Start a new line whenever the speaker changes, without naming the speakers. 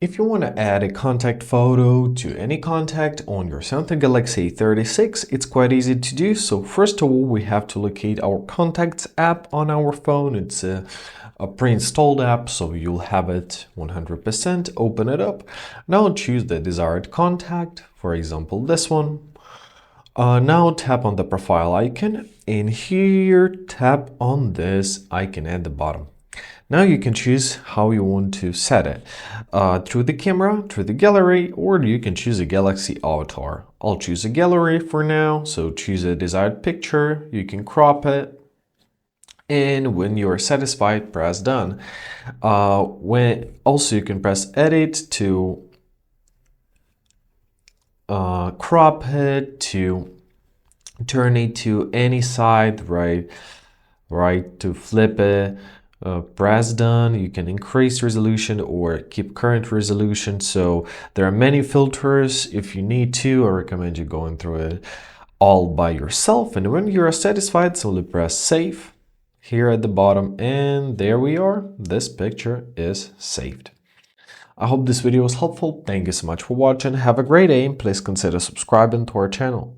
If you want to add a contact photo to any contact on your Samsung Galaxy A36, it's quite easy to do. So first of all, we have to locate our Contacts app on our phone. It's a pre-installed app, so you'll have it 100%. Open it up. Now choose the desired contact, for example, this one. Now tap on the profile icon, and here tap on this icon at the bottom. Now you can choose how you want to set it, through the camera, through the gallery, or you can choose a Galaxy avatar. I'll choose a gallery for now, so choose a desired picture, you can crop it, and when you are satisfied, press done. Also you can press edit to crop it, to turn it to any side, right, to flip it. Press done. You can increase resolution or keep current resolution. So there are many filters. If you need to, I recommend you going through it all by yourself. And when you are satisfied, simply press save here at the bottom, and there we are. This picture is saved. I hope this video was helpful. Thank you so much for watching. Have a great day, and please consider subscribing to our channel.